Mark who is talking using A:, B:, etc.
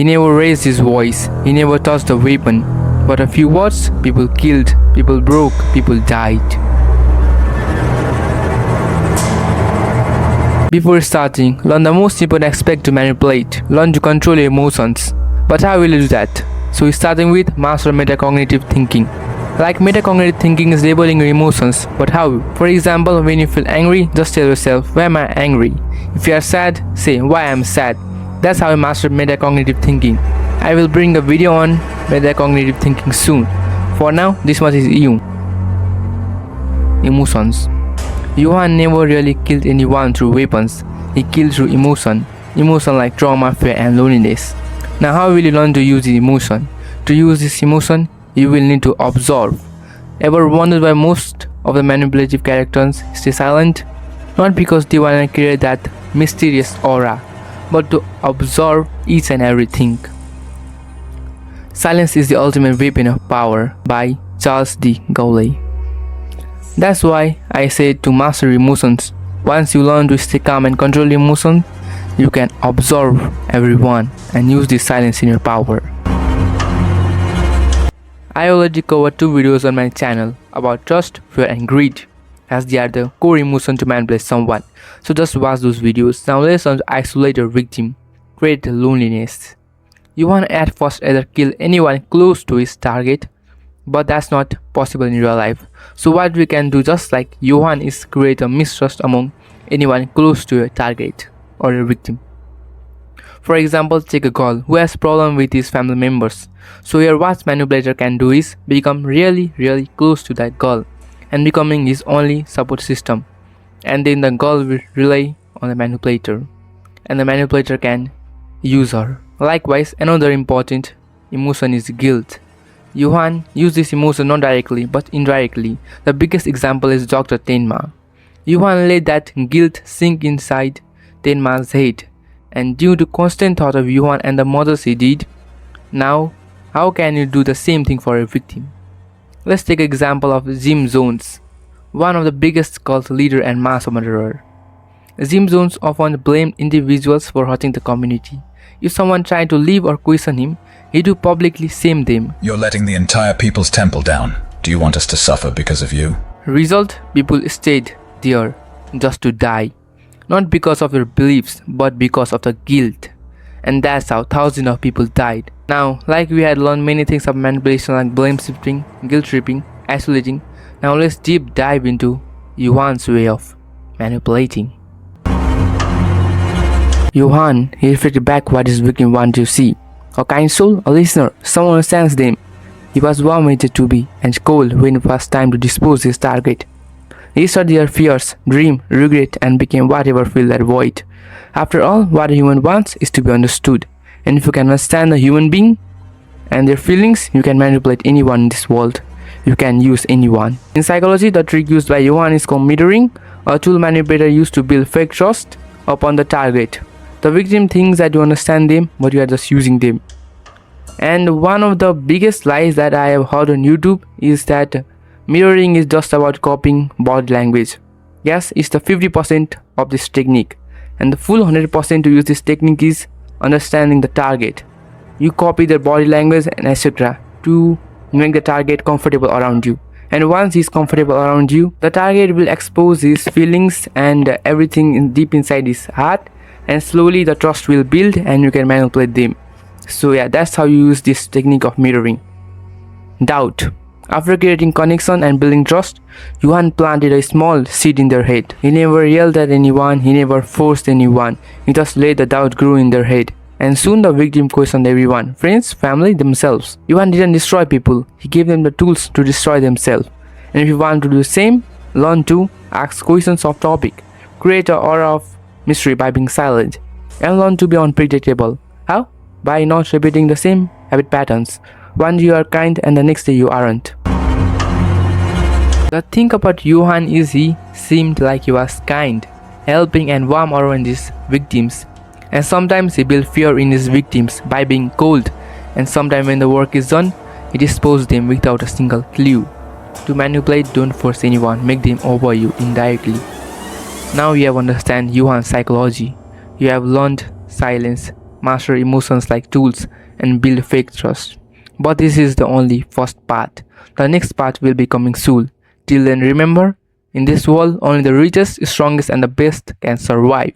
A: He never raised his voice, he never touched the weapon. But a few words, people killed, people broke, people died. Before starting, learn the most important aspect to manipulate. Learn to control your emotions. But how will you do that? So starting with master metacognitive thinking. Like metacognitive thinking is labeling your emotions, but how? For example, when you feel angry, just tell yourself, why am I angry? If you are sad, say, why I am sad. That's how I master metacognitive thinking. I will bring a video on metacognitive thinking soon. For now, this much is you. Emotions. Johan never really killed anyone through weapons. He killed through emotion. Emotion like trauma, fear and loneliness. Now how will you learn to use the emotion? To use this emotion, you will need to observe. Ever wondered why most of the manipulative characters stay silent? Not because they want to create that mysterious aura, but to observe each and everything. Silence is the ultimate weapon of power by Charles de Gaulle. That's why I say to master emotions. Once you learn to stay calm and control emotions, you can observe everyone and use this silence in your power. I already covered 2 videos on my channel about trust, fear and greed, as they are the core emotion to manipulate someone. So just watch those videos. Now let's learn to isolate your victim, create loneliness. You want to at first either kill anyone close to his target, but that's not possible in real life. So what we can do, just like Johan, is create a mistrust among anyone close to your target or your victim. For example, take a girl who has problem with his family members. So here what manipulator can do is become really close to that girl and becoming his only support system. And then the girl will rely on the manipulator and the manipulator can use her. Likewise, another important emotion is guilt. Johan used this emotion not directly but indirectly. The biggest example is Dr. Tenma. Johan let that guilt sink inside Tenma's head, and due to constant thought of Johan and the murders he did, now how can you do the same thing for a victim? Let's take an example of Jim Jones, one of the biggest cult leader and mass murderer. Jim Jones often blamed individuals for hurting the community. If someone tried to leave or question him, he do publicly shame them.
B: You're letting the entire people's temple down. Do you want us to suffer because of you?
A: Result, people stayed there just to die. Not because of their beliefs, but because of the guilt. And that's how thousands of people died. Now, like we had learned many things of manipulation like blame shifting, guilt tripping, isolating. Now let's deep dive into Johan's way of manipulating. Johan, he reflected back what his victim wanted to see. A kind soul, a listener, someone who understands them. He was warm-hearted to be and cold when it was time to dispose his target. He saw their fears, dream, regret and became whatever filled that void. After all, what a human wants is to be understood. And if you can understand a human being and their feelings, you can manipulate anyone in this world. You can use anyone. In psychology, the trick used by Johan is called mirroring, a tool manipulator used to build fake trust upon the target. The victim thinks that you understand them, but you are just using them. And one of the biggest lies that I have heard on YouTube is that mirroring is just about copying body language. Yes, it's the 50% of this technique. And the full 100% to use this technique is understanding the target. You copy their body language and etc. to make the target comfortable around you. And once he's comfortable around you, the target will expose his feelings and everything deep inside his heart. And slowly the trust will build and you can manipulate them. So yeah, that's how you use this technique of mirroring. Doubt. After creating connection and building trust, Johan planted a small seed in their head. He never yelled at anyone, he never forced anyone. He just let the doubt grow in their head. And soon the victim questioned everyone, friends, family, themselves. Johan didn't destroy people, he gave them the tools to destroy themselves. And if you want to do the same, learn to ask questions of topic, create an aura of mystery by being silent, and learn to be unpredictable. How? By not repeating the same habit patterns. One day you are kind and the next day you aren't. The thing about Johan is he seemed like he was kind, helping and warm around his victims. And sometimes he built fear in his victims by being cold. And sometimes when the work is done, he disposed them without a single clue. To manipulate, don't force anyone, make them obey you indirectly. Now you have understand Johan's psychology. You have learned silence, master emotions like tools, and build fake trust. But this is the only first part. The next part will be coming soon. Till then, remember, in this world, only the richest, strongest, and the best can survive.